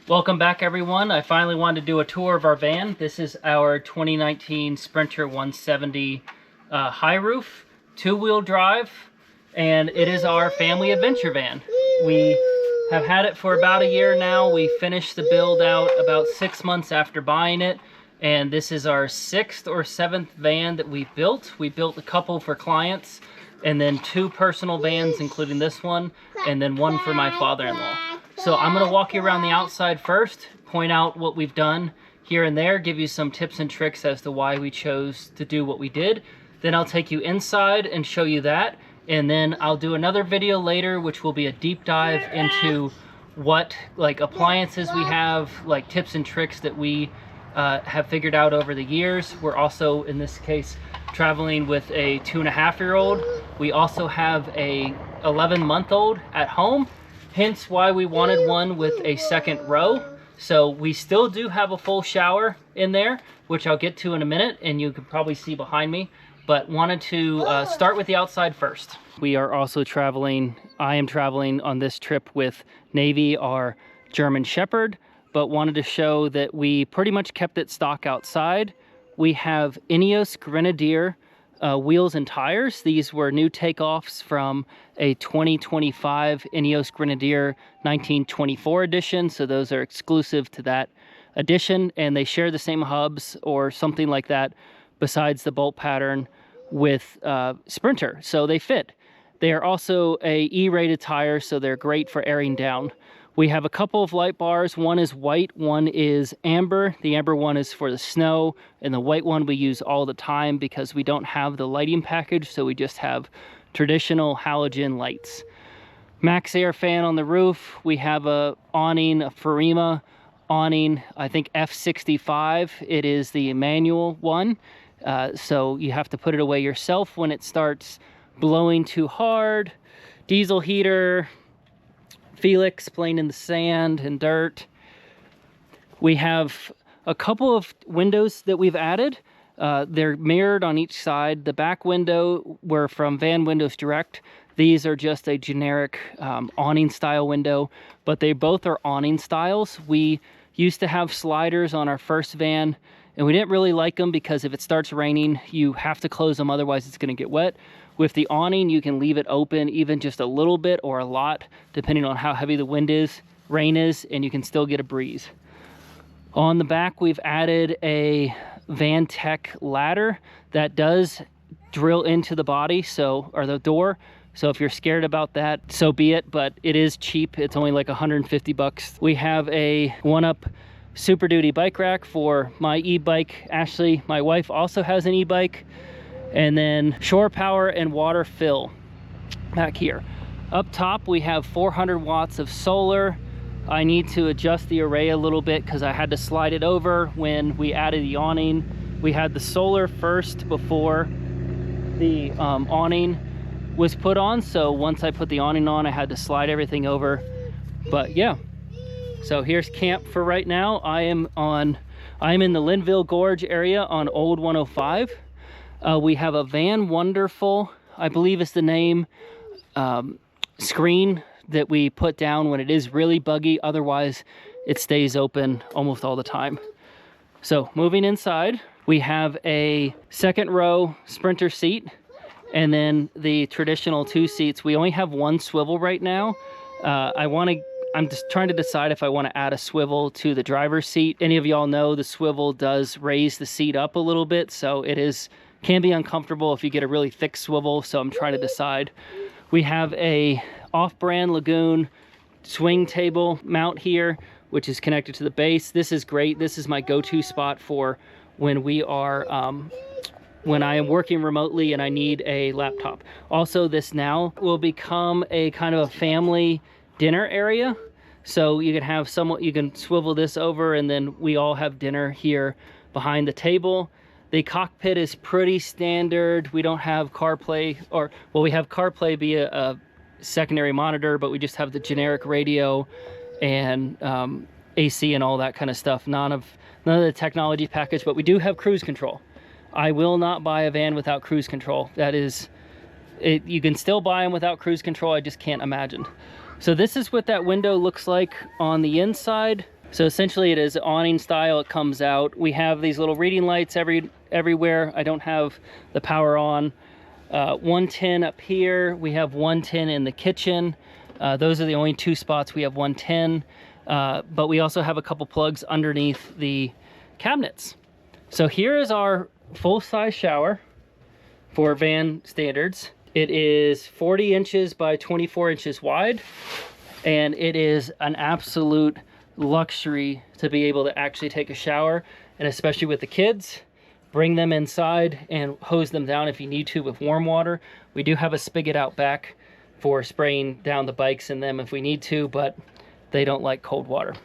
Welcome back, everyone. I finally wanted to do a tour of our van. This is our 2019 Sprinter 170 high roof, two-wheel drive, and it is our family adventure van. We have had it for about a year now. We finished the build out about 6 months after buying it, and this is our 6th or 7th van that we built. We built a couple for clients, and then 2 personal vans, including this one, and then 1 for my father-in-law. So I'm going to walk you around the outside first, point out what we've done here and there, give you some tips and tricks as to why we chose to do what we did. Then I'll take you inside and show you that, and then I'll do another video later which will be a deep dive into what appliances we have, like tips and tricks that we have figured out over the years. We're also, in this case, traveling with a 2.5-year-old. We also have a 11-month-old at home. Hence why we wanted one with a second row. So we still do have a full shower in there, which I'll get to in a minute, and you can probably see behind me, but wanted to start with the outside first. We are also traveling, I am traveling on this trip with Navy, our German Shepherd, but wanted to show that we pretty much kept it stock outside. We have Ineos Grenadier wheels and tires. These were new takeoffs from a 2025 Ineos Grenadier 1924 edition, so those are exclusive to that edition, and they share the same hubs or something like that besides the bolt pattern with Sprinter, so they fit. They are also a E-rated tire, so they're great for airing down. We have a couple of light bars. One is white, one is amber. The amber one is for the snow, and the white one we use all the time because we don't have the lighting package, so we just have traditional halogen lights. Max Air fan on the roof. We have a awning, a Farima awning, I think F65. It is the manual one, so you have to put it away yourself when it starts blowing too hard. Diesel heater, Felix playing in the sand and dirt. We have a couple of windows that we've added. They're mirrored on each side. The back window were from Van Windows Direct. These are just a generic awning style window, but they both are awning styles. We used to have sliders on our first van, and we didn't really like them because if it starts raining, you have to close them, otherwise it's going to get wet. With the awning, you can leave it open even just a little bit or a lot, depending on how heavy the wind is, rain is, and you can still get a breeze. On the back, we've added a Van Tech ladder that does drill into the body, or the door. So if you're scared about that, so be it, but it is cheap. It's only like 150 bucks. We have a 1-Up Super Duty bike rack for my e-bike. Ashley, my wife, also has an e-bike. And then shore power and water fill back here. Up top, we have 400 watts of solar. I need to adjust the array a little bit because I had to slide it over when we added the awning. We had the solar first before the awning was put on. So once I put the awning on, I had to slide everything over. But yeah, so here's camp for right now. I'm in the Linville Gorge area on Old 105. We have a Van Wonderful, I believe is the name, screen that we put down when it is really buggy. Otherwise, it stays open almost all the time. So moving inside, we have a second row Sprinter seat, and then the traditional 2 seats. We only have 1 swivel right now. I'm just trying to decide if I want to add a swivel to the driver's seat. Any of y'all know the swivel does raise the seat up a little bit, so can be uncomfortable if you get a really thick swivel, so I'm trying to decide. We have a off-brand Lagoon swing table mount here, which is connected to the base. This is great. This is my go-to spot for when when I am working remotely and I need a laptop. Also, this now will become a kind of a family dinner area. So you can swivel this over, and then we all have dinner here behind the table. The cockpit is pretty standard. We don't have CarPlay, we have CarPlay via a secondary monitor, but we just have the generic radio and AC and all that kind of stuff. None of the technology package, but we do have cruise control. I will not buy a van without cruise control. That is, you can still buy them without cruise control. I just can't imagine. So this is what that window looks like on the inside. So essentially it is awning style. It comes out. We have these little reading lights everywhere. I don't have the power on. 110 up here. We have 110 in the kitchen. Those are the only two spots we have 110. But we also have a couple plugs underneath the cabinets. So here is our full-size shower for van standards. It is 40 inches by 24 inches wide, and it is an absolute luxury to be able to actually take a shower, and especially with the kids, bring them inside and hose them down if you need to with warm water. We do have a spigot out back for spraying down the bikes in them if we need to, but they don't like cold water.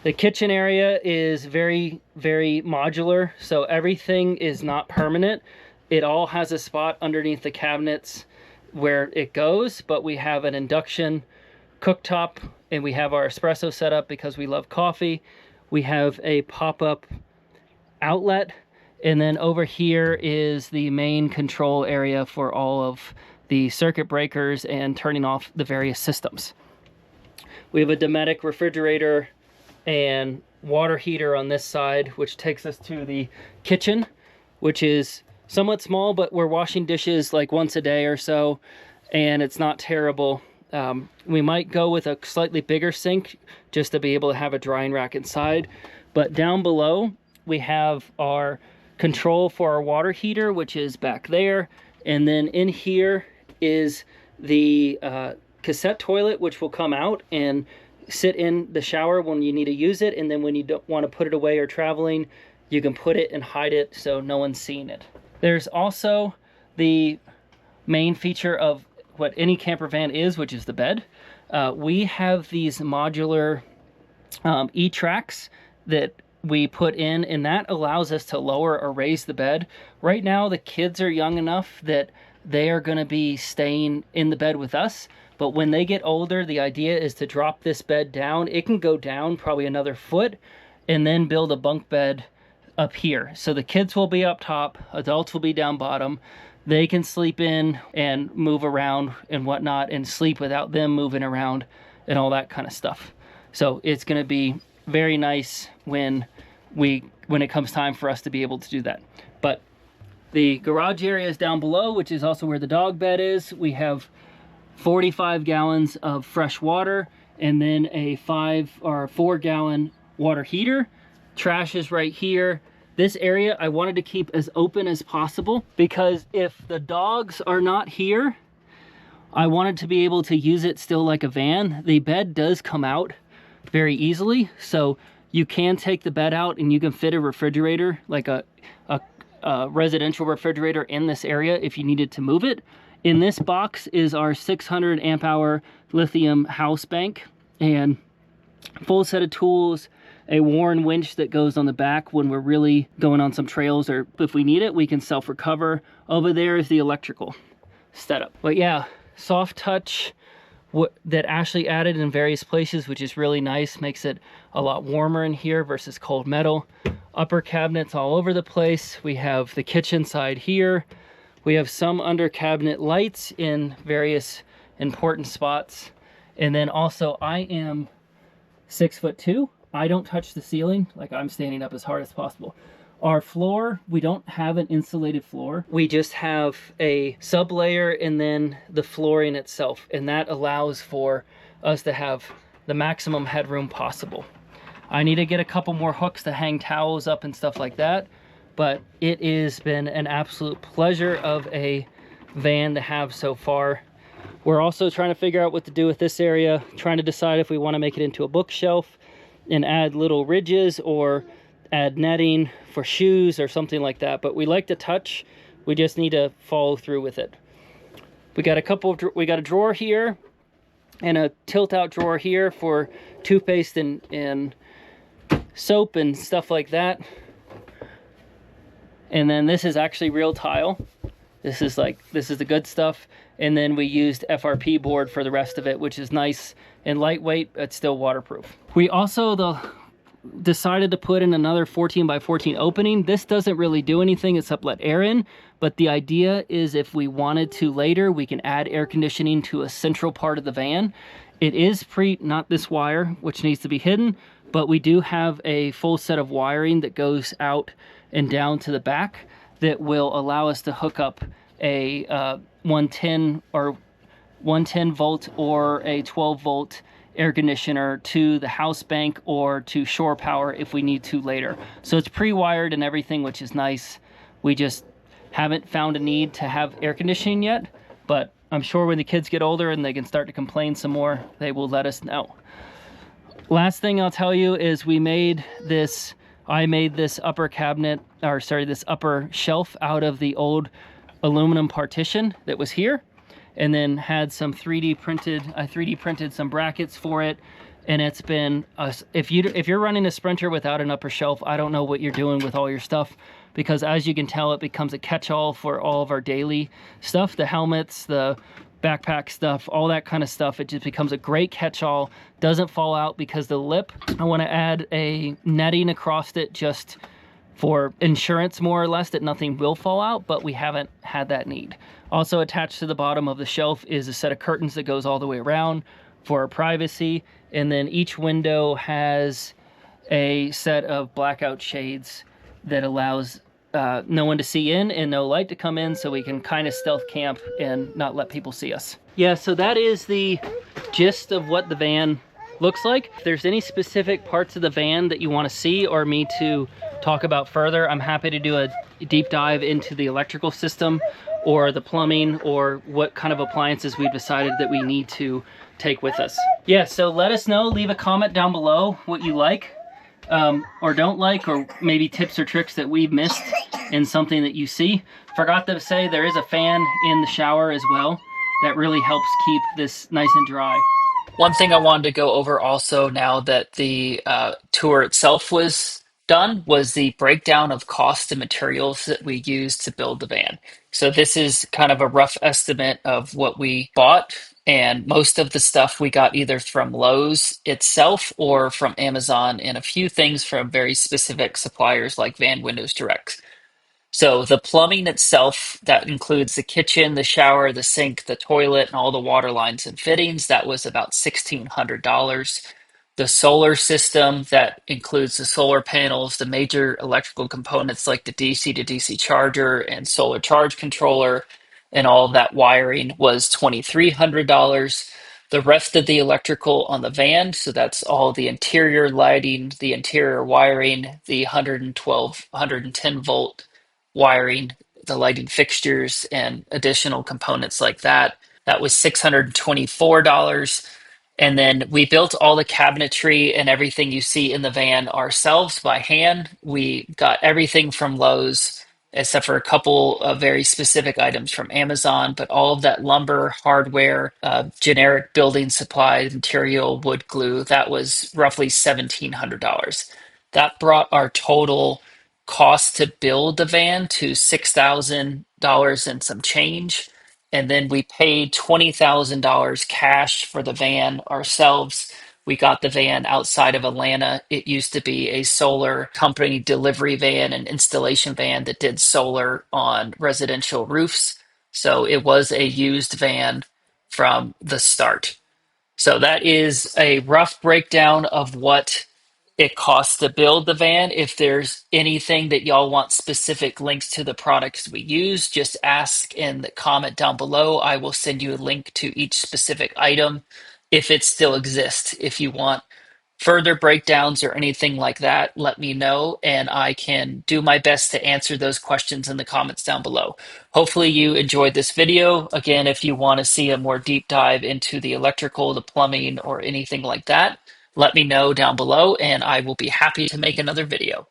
The kitchen area is very, very modular, so everything is not permanent. It all has a spot underneath the cabinets where it goes, but we have an induction cooktop and we have our espresso set up because we love coffee. We have a pop-up outlet, and then over here is the main control area for all of the circuit breakers and turning off the various systems. We have a Dometic refrigerator and water heater on this side, which takes us to the kitchen, which is somewhat small, but we're washing dishes like once a day or so, and it's not terrible. We might go with a slightly bigger sink just to be able to have a drying rack inside. But down below, we have our control for our water heater, which is back there. And then in here is the cassette toilet, which will come out and sit in the shower when you need to use it. And then when you don't want to put it away or traveling, you can put it and hide it so no one's seeing it. There's also the main feature of what any camper van is, which is the bed. We have these modular E-tracks that we put in, and that allows us to lower or raise the bed. Right now, the kids are young enough that they are going to be staying in the bed with us, but when they get older, the idea is to drop this bed down. It can go down probably another foot and then build a bunk bed up here. So the kids will be up top, adults will be down bottom. They can sleep in and move around and whatnot and sleep without them moving around and all that kind of stuff. So it's going to be very nice when it comes time for us to be able to do that. But the garage area is down below, which is also where the dog bed is. We have 45 gallons of fresh water and then a 4-gallon water heater. Trash is right here. This area I wanted to keep as open as possible because if the dogs are not here, I wanted to be able to use it still like a van. The bed does come out very easily, so you can take the bed out and you can fit a refrigerator, like a residential refrigerator in this area if you needed to move it. In this box is our 600 amp hour lithium house bank and full set of tools, a Warren winch that goes on the back when we're really going on some trails, or if we need it, we can self-recover. Over there is the electrical setup. But yeah, soft touch that Ashley added in various places, which is really nice, makes it a lot warmer in here versus cold metal. Upper cabinets all over the place. We have the kitchen side here. We have some under cabinet lights in various important spots. And then also I am 6'2". I don't touch the ceiling, like I'm standing up as hard as possible. Our floor, we don't have an insulated floor. We just have a sub-layer and then the flooring itself, and that allows for us to have the maximum headroom possible. I need to get a couple more hooks to hang towels up and stuff like that, but it has been an absolute pleasure of a van to have so far. We're also trying to figure out what to do with this area, trying to decide if we want to make it into a bookshelf and add little ridges or add netting for shoes or something like that. But we like to touch, we just need to follow through with it. We got a drawer here and a tilt out drawer here for toothpaste and soap and stuff like that. And then this is actually real tile. This is the good stuff. And then we used FRP board for the rest of it, which is nice and lightweight, but still waterproof. We also decided to put in another 14 by 14 opening. This doesn't really do anything except let air in, but the idea is if we wanted to later, we can add air conditioning to a central part of the van. It is not this wire, which needs to be hidden, but we do have a full set of wiring that goes out and down to the back that will allow us to hook up a 110 or 110 volt or a 12 volt air conditioner to the house bank or to shore power if we need to later. So it's pre-wired and everything, which is nice. We just haven't found a need to have air conditioning yet, but I'm sure when the kids get older and they can start to complain some more, they will let us know. Last thing I'll tell you is I made this upper cabinet, or sorry, this upper shelf out of the old aluminum partition that was here, and then had some 3D printed, I 3D printed some brackets for it. And it's been, if you're running a Sprinter without an upper shelf, I don't know what you're doing with all your stuff, because as you can tell, it becomes a catch-all for all of our daily stuff, the helmets, the backpack stuff, all that kind of stuff. It just becomes a great catch-all, doesn't fall out because the lip. I want to add a netting across it just for insurance, more or less, that nothing will fall out, but we haven't had that need. Also attached to the bottom of the shelf is a set of curtains that goes all the way around for our privacy, and then each window has a set of blackout shades that allows no one to see in and no light to come in, so we can kind of stealth camp and not let people see us. Yeah, so that is the gist of what the van looks like. If there's any specific parts of the van that you want to see or me to talk about further, I'm happy to do a deep dive into the electrical system or the plumbing or what kind of appliances we've decided that we need to take with us. Yeah, so let us know, leave a comment down below what you like or don't like, or maybe tips or tricks that we've missed in something that you see. Forgot to say there is a fan in the shower as well that really helps keep this nice and dry. One thing I wanted to go over also, now that the tour itself was done, was the breakdown of cost and materials that we used to build the van. So this is kind of a rough estimate of what we bought, and most of the stuff we got either from Lowe's itself or from Amazon, and a few things from very specific suppliers like Van Windows Direct. So the plumbing itself, that includes the kitchen, the shower, the sink, the toilet, and all the water lines and fittings, that was about $1,600. The solar system, that includes the solar panels, the major electrical components like the DC to DC charger and solar charge controller, and all of that wiring, was $2,300. The rest of the electrical on the van, so that's all the interior lighting, the interior wiring, the 112, 110 volt wiring, the lighting fixtures, and additional components like that. That was $624. And then we built all the cabinetry and everything you see in the van ourselves by hand. We got everything from Lowe's, except for a couple of very specific items from Amazon, but all of that lumber, hardware, generic building supply material, wood glue, that was roughly $1,700. That brought our total cost to build the van to $6,000 and some change. And then we paid $20,000 cash for the van ourselves. We got the van outside of Atlanta. It used to be a solar company delivery van and installation van that did solar on residential roofs. So it was a used van from the start. So that is a rough breakdown of what it costs to build the van. If there's anything that y'all want specific links to the products we use, just ask in the comment down below. I will send you a link to each specific item if it still exists. If you want further breakdowns or anything like that, let me know, and I can do my best to answer those questions in the comments down below. Hopefully you enjoyed this video. Again, if you want to see a more deep dive into the electrical, the plumbing, or anything like that, let me know down below, and I will be happy to make another video.